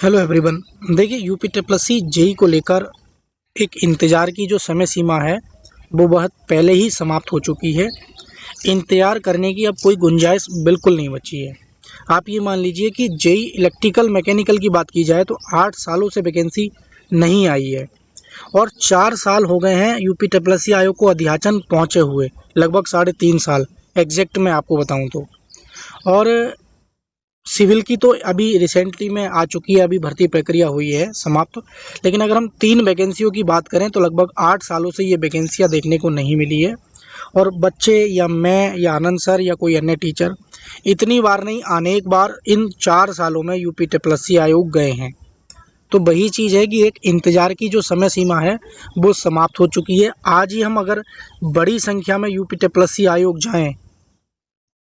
Hello everyone. देखिए UP triple C JE को लेकर एक इंतज़ार की जो समय सीमा है वो बहुत पहले ही समाप्त हो चुकी है। इंतज़ार करने की अब कोई गुंजाइश बिल्कुल नहीं बची है। आप ये मान लीजिए कि जेई इलेक्ट्रिकल मैकेनिकल की बात की जाए तो 8 सालों से वैकेंसी नहीं आई है और 4 साल हो गए हैं यूपी ट्रिपल सी आयोग को अध्याचन पहुँचे हुए, लगभग 3.5 साल एग्जैक्ट मैं आपको बताऊँ तो। और सिविल की तो अभी रिसेंटली में आ चुकी है, अभी भर्ती प्रक्रिया हुई है समाप्त। लेकिन अगर हम 3 वैकेंसियों की बात करें तो लगभग 8 सालों से ये वैकेंसियाँ देखने को नहीं मिली है। और बच्चे या मैं या आनंद सर या कोई अन्य टीचर इतनी बार नहीं, अनेक बार इन 4 सालों में यूपी ट्रिपल सी आयोग गए हैं। तो वही चीज़ है कि एक इंतज़ार की जो समय सीमा है वो समाप्त हो चुकी है। आज ही हम अगर बड़ी संख्या में यूपी ट्रिपल सी आयोग जाएँ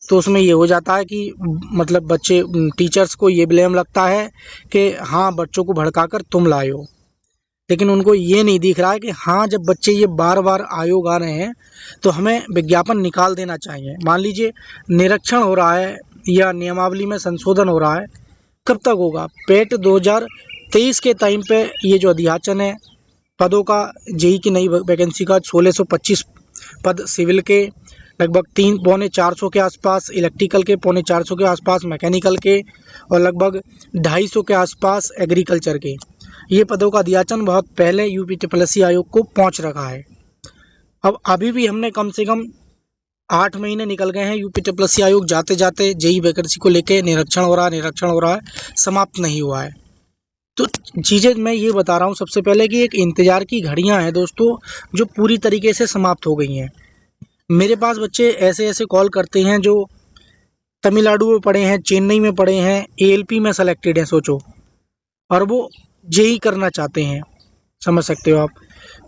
तो उसमें ये हो जाता है कि मतलब बच्चे टीचर्स को ये ब्लेम लगता है कि हाँ बच्चों को भड़काकर तुम लाए हो। लेकिन उनको ये नहीं दिख रहा है कि हाँ जब बच्चे ये बार बार आयोग आ रहे हैं तो हमें विज्ञापन निकाल देना चाहिए। मान लीजिए निरीक्षण हो रहा है या नियमावली में संशोधन हो रहा है, कब तक होगा? पेट 2023 के टाइम पे ये जो अध्याचन है पदों का, जेई की नई वैकेंसी का 1625 पद सिविल के, लगभग 300-450 के आसपास इलेक्ट्रिकल के, 450 के आसपास मैकेनिकल के और लगभग 250 के आसपास एग्रीकल्चर के। ये पदों का अध्याचन बहुत पहले यूपी ट्रिपल सी आयोग को पहुंच रखा है। अब अभी भी हमने कम से कम 8 महीने निकल गए हैं, यूपी ट्रिपल सी आयोग जाते जाते जेई वैकेंसी को लेके निरीक्षण हो रहा है, समाप्त नहीं हुआ है। तो चीज़ें मैं ये बता रहा हूँ सबसे पहले कि एक इंतज़ार की घड़ियाँ हैं दोस्तों जो पूरी तरीके से समाप्त हो गई हैं। मेरे पास बच्चे ऐसे ऐसे कॉल करते हैं जो तमिलनाडु में पढ़े हैं, चेन्नई में पढ़े हैं, एएलपी में सेलेक्टेड हैं, सोचो, और वो जेई करना चाहते हैं। समझ सकते हो आप।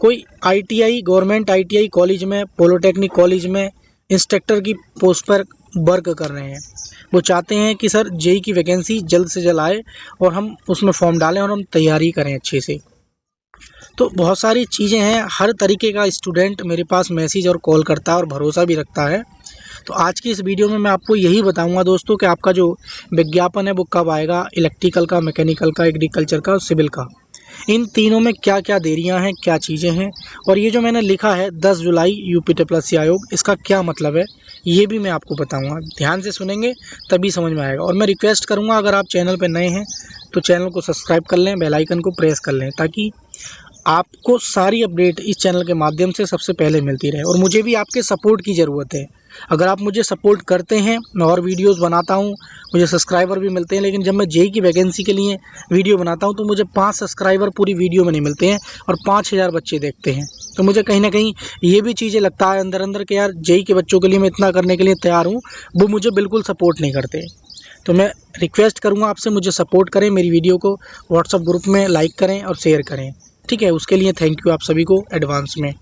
कोई आईटीआई, गवर्नमेंट आईटीआई कॉलेज में, पॉलिटेक्निक कॉलेज में इंस्ट्रक्टर की पोस्ट पर वर्क कर रहे हैं। वो चाहते हैं कि सर जेई की वैकेंसी जल्द से जल्द आए और हम उसमें फॉर्म डालें और हम तैयारी करें अच्छे से। तो बहुत सारी चीज़ें हैं, हर तरीके का स्टूडेंट मेरे पास मैसेज और कॉल करता है और भरोसा भी रखता है। तो आज की इस वीडियो में मैं आपको यही बताऊंगा दोस्तों कि आपका जो विज्ञापन है वो कब आएगा, इलेक्ट्रिकल का, मैकेनिकल का, एग्रीकल्चर का और सिविल का। इन तीनों में क्या क्या देरियां हैं, क्या चीज़ें हैं, और ये जो मैंने लिखा है 10 जुलाई यूपी ट्रिपल सी आयोग, इसका क्या मतलब है ये भी मैं आपको बताऊंगा। ध्यान से सुनेंगे तभी समझ में आएगा। और मैं रिक्वेस्ट करूंगा अगर आप चैनल पर नए हैं तो चैनल को सब्सक्राइब कर लें, बेल आइकन को प्रेस कर लें ताकि आपको सारी अपडेट इस चैनल के माध्यम से सबसे पहले मिलती रहे। और मुझे भी आपके सपोर्ट की ज़रूरत है। अगर आप मुझे सपोर्ट करते हैं, मैं और वीडियोस बनाता हूं, मुझे सब्सक्राइबर भी मिलते हैं। लेकिन जब मैं जेई की वैकेंसी के लिए वीडियो बनाता हूं तो मुझे 5 सब्सक्राइबर पूरी वीडियो में नहीं मिलते हैं और 5000 बच्चे देखते हैं। तो मुझे कहीं ना कहीं ये भी चीज़ें लगता है अंदर अंदर कि यार जेई के बच्चों के लिए मैं इतना करने के लिए तैयार हूँ, वो मुझे बिल्कुल सपोर्ट नहीं करते। तो मैं रिक्वेस्ट करूँगा आपसे, मुझे सपोर्ट करें, मेरी वीडियो को व्हाट्सअप ग्रुप में लाइक करें और शेयर करें, ठीक है? उसके लिए थैंक यू आप सभी को एडवांस में।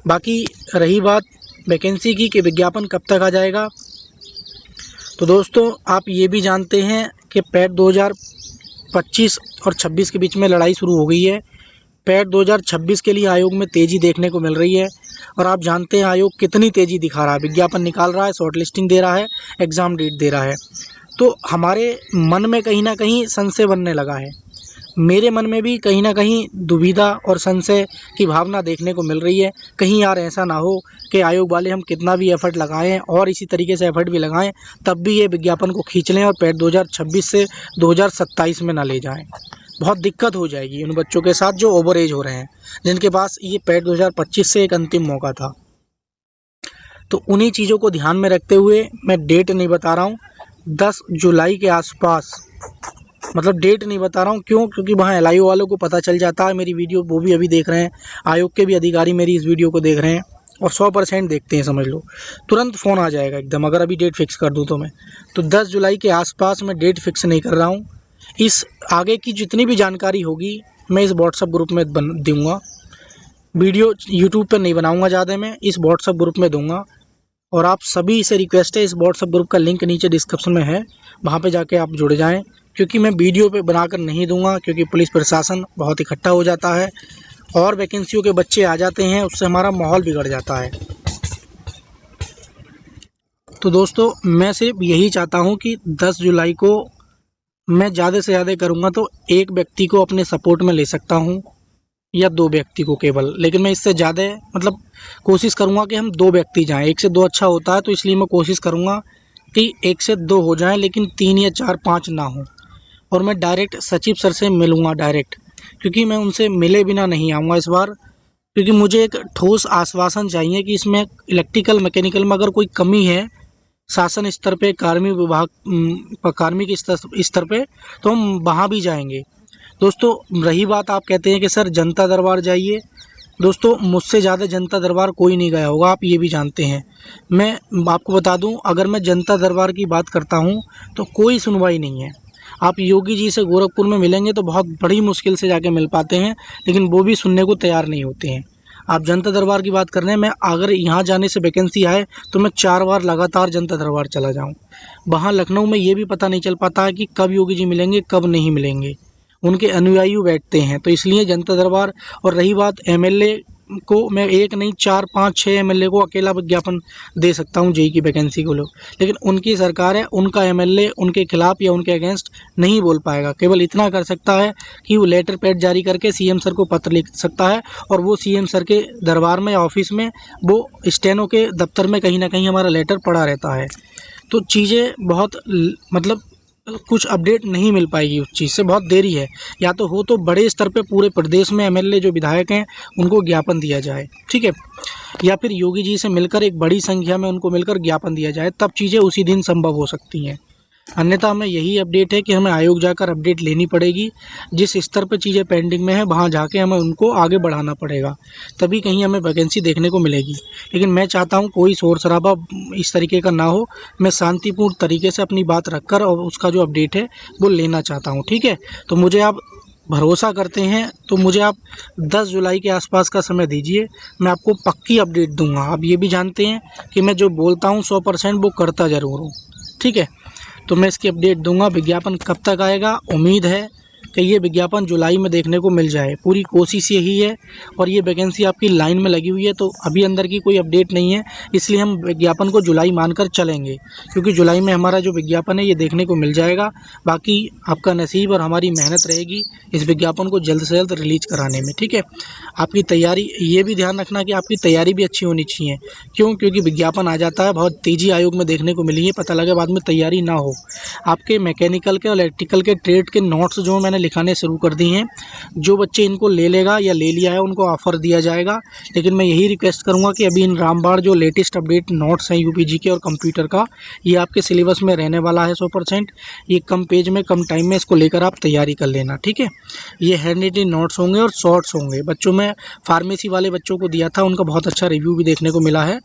बाकी रही बात वैकेंसी की कि विज्ञापन कब तक आ जाएगा, तो दोस्तों आप ये भी जानते हैं कि पैट 2025 और 26 के बीच में लड़ाई शुरू हो गई है। पैट 2026 के लिए आयोग में तेज़ी देखने को मिल रही है और आप जानते हैं आयोग कितनी तेज़ी दिखा रहा है, विज्ञापन निकाल रहा है, शॉर्ट लिस्टिंग दे रहा है, एग्ज़ाम डेट दे रहा है। तो हमारे मन में कहीं ना कहीं संशय बनने लगा है। मेरे मन में भी कहीं ना कहीं दुविधा और संशय की भावना देखने को मिल रही है। कहीं यार ऐसा ना हो कि आयोग वाले हम कितना भी एफर्ट लगाएं और इसी तरीके से एफर्ट भी लगाएं तब भी ये विज्ञापन को खींच लें और पैट 2026 से 2027 में ना ले जाएं। बहुत दिक्कत हो जाएगी उन बच्चों के साथ जो ओवर एज हो रहे हैं, जिनके पास ये पैट 2025 से एक अंतिम मौका था। तो उन्हीं चीज़ों को ध्यान में रखते हुए मैं डेट नहीं बता रहा हूँ, 10 जुलाई के आसपास, मतलब डेट नहीं बता रहा हूँ। क्यों? क्योंकि वहाँ एलआईओ वालों को पता चल जाता है मेरी वीडियो, वो भी अभी देख रहे हैं, आयोग के भी अधिकारी मेरी इस वीडियो को देख रहे हैं और 100% देखते हैं, समझ लो। तुरंत फ़ोन आ जाएगा एकदम अगर अभी डेट फिक्स कर दूँ तो मैं। तो 10 जुलाई के आसपास मैं डेट फिक्स नहीं कर रहा हूँ। इस आगे की जितनी भी जानकारी होगी मैं इस व्हाट्सअप ग्रुप में दूँगा। वीडियो यूट्यूब पर नहीं बनाऊँगा ज़्यादा, मैं इस व्हाट्सअप ग्रुप में दूँगा। और आप सभी से रिक्वेस्ट है, इस व्हाट्सअप ग्रुप का लिंक नीचे डिस्क्रिप्शन में है, वहाँ पे जाके आप जुड़ जाएं। क्योंकि मैं वीडियो पे बनाकर नहीं दूंगा, क्योंकि पुलिस प्रशासन बहुत इकट्ठा हो जाता है और वैकेंसियों के बच्चे आ जाते हैं, उससे हमारा माहौल बिगड़ जाता है। तो दोस्तों मैं सिर्फ यही चाहता हूँ कि 10 जुलाई को मैं ज़्यादा से ज़्यादा करूँगा तो एक व्यक्ति को अपने सपोर्ट में ले सकता हूँ या दो व्यक्ति को केवल, लेकिन मैं इससे ज़्यादा मतलब कोशिश करूँगा कि हम दो व्यक्ति जाएं। एक से दो अच्छा होता है, तो इसलिए मैं कोशिश करूँगा कि एक से दो हो जाएं, लेकिन तीन या चार पाँच ना हो। और मैं डायरेक्ट सचिव सर से मिलूँगा डायरेक्ट, क्योंकि मैं उनसे मिले बिना नहीं आऊँगा इस बार, क्योंकि मुझे एक ठोस आश्वासन चाहिए कि इसमें इलेक्ट्रिकल मैकेनिकल में अगर कोई कमी है शासन स्तर पे, कार्मिक विभाग कार्मिक स्तर पे, तो हम वहाँ भी जाएंगे। दोस्तों रही बात, आप कहते हैं कि सर जनता दरबार जाइए। दोस्तों मुझसे ज़्यादा जनता दरबार कोई नहीं गया होगा, आप ये भी जानते हैं। मैं आपको बता दूं, अगर मैं जनता दरबार की बात करता हूं तो कोई सुनवाई नहीं है। आप योगी जी से गोरखपुर में मिलेंगे तो बहुत बड़ी मुश्किल से जाके मिल पाते हैं, लेकिन वो भी सुनने को तैयार नहीं होते हैं। आप जनता दरबार की बात कर रहे हैं, मैं अगर यहाँ जाने से वैकेंसी आए तो मैं 4 बार लगातार जनता दरबार चला जाऊँ। वहाँ लखनऊ में ये भी पता नहीं चल पाता है कि कब योगी जी मिलेंगे कब नहीं मिलेंगे, उनके अनुयायी बैठते हैं, तो इसलिए जनता दरबार। और रही बात एमएलए को, मैं एक नहीं 4 5 6 एमएलए को अकेला विज्ञापन दे सकता हूं जेई की वैकेंसी को लोग, लेकिन उनकी सरकार है, उनका एमएलए उनके खिलाफ या उनके अगेंस्ट नहीं बोल पाएगा। केवल इतना कर सकता है कि वो लेटर पैड जारी करके सीएम सर को पत्र लिख सकता है, और वो सीएम सर के दरबार में या ऑफिस में वो स्टेनो के दफ्तर में कहीं ना कहीं हमारा लेटर पड़ा रहता है। तो चीज़ें बहुत मतलब कुछ अपडेट नहीं मिल पाएगी, उस चीज़ से बहुत देरी है। या तो हो तो बड़े स्तर पे पूरे प्रदेश में एमएलए जो विधायक हैं उनको ज्ञापन दिया जाए, ठीक है, या फिर योगी जी से मिलकर एक बड़ी संख्या में उनको मिलकर ज्ञापन दिया जाए, तब चीज़ें उसी दिन संभव हो सकती हैं। अन्यथा हमें यही अपडेट है कि हमें आयोग जाकर अपडेट लेनी पड़ेगी। जिस स्तर पर चीज़ें पेंडिंग में है वहाँ जाके हमें उनको आगे बढ़ाना पड़ेगा, तभी कहीं हमें वैकेंसी देखने को मिलेगी। लेकिन मैं चाहता हूँ कोई शोर शराबा इस तरीके का ना हो, मैं शांतिपूर्ण तरीके से अपनी बात रखकर और उसका जो अपडेट है वो लेना चाहता हूँ, ठीक है। तो मुझे आप भरोसा करते हैं तो मुझे आप 10 जुलाई के आसपास का समय दीजिए, मैं आपको पक्की अपडेट दूंगा। आप ये भी जानते हैं कि मैं जो बोलता हूँ 100% वो करता ज़रूर हूँ, ठीक है। तो मैं इसकी अपडेट दूंगा। विज्ञापन कब तक आएगा, उम्मीद है कि ये विज्ञापन जुलाई में देखने को मिल जाए, पूरी कोशिश यही है। और ये वैकेंसी आपकी लाइन में लगी हुई है, तो अभी अंदर की कोई अपडेट नहीं है, इसलिए हम विज्ञापन को जुलाई मानकर चलेंगे, क्योंकि जुलाई में हमारा जो विज्ञापन है ये देखने को मिल जाएगा। बाकी आपका नसीब और हमारी मेहनत रहेगी इस विज्ञापन को जल्द से जल्द रिलीज कराने में, ठीक है। आपकी तैयारी, ये भी ध्यान रखना कि आपकी तैयारी भी अच्छी होनी चाहिए। क्यों? क्योंकि विज्ञापन आ जाता है, बहुत तेज़ी आयोग में देखने को मिली है, पता लगे बाद में तैयारी ना हो। आपके मैकेनिकल के और इलेक्ट्रिकल के ट्रेड के नोट्स जो मैंने लिखाने शुरू कर दी हैं, जो बच्चे इनको ले लेगा या ले लिया है उनको ऑफ़र दिया जाएगा। लेकिन मैं यही रिक्वेस्ट करूंगा कि अभी इन रामबाण जो लेटेस्ट अपडेट नोट्स हैं यूपीजी के और कंप्यूटर का, ये आपके सिलेबस में रहने वाला है 100%। ये कम पेज में कम टाइम में इसको लेकर आप तैयारी कर लेना, ठीक है। ये हैंड रिटन नोट्स होंगे और शॉर्ट्स होंगे। बच्चों में फार्मेसी वाले बच्चों को दिया था, उनका बहुत अच्छा रिव्यू भी देखने को मिला है।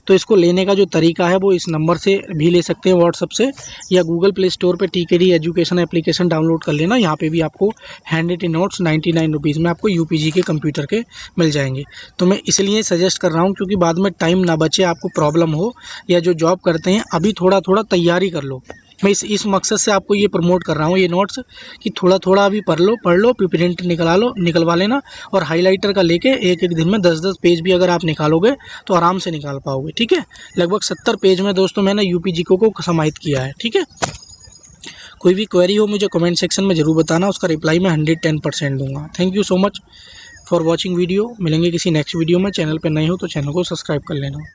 तो इसको लेने का जो तरीका है वो इस नंबर से भी ले सकते हैं, व्हाट्सअप से, या गूगल प्ले स्टोर पे टीकेडी एजुकेशन एप्लीकेशन डाउनलोड कर लेना। यहाँ पे भी आपको हैंड रिटन नोट्स 99 रुपीज़ में आपको यूपीजी के कंप्यूटर के मिल जाएंगे। तो मैं इसलिए सजेस्ट कर रहा हूँ क्योंकि बाद में टाइम ना बचे, आपको प्रॉब्लम हो, या जो जॉब करते हैं अभी थोड़ा थोड़ा तैयारी कर लो। मैं इस मकसद से आपको ये प्रमोट कर रहा हूँ ये नोट्स, कि थोड़ा थोड़ा अभी पढ़ लो, प्रिंट निकलवा लेना, और हाइलाइटर का लेके एक एक दिन में 10-10 पेज भी अगर आप निकालोगे तो आराम से निकाल पाओगे, ठीक है। लगभग 70 पेज में दोस्तों मैंने यूपीजी को समाहित किया है, ठीक है। कोई भी क्वेरी हो मुझे कमेंट सेक्शन में ज़रूर बताना, उसका रिप्लाई मैं 110% दूंगा। Thank you so much for watching video. मिलेंगे किसी नेक्स्ट वीडियो में। चैनल पर नए हो तो चैनल को सब्सक्राइब कर लेना।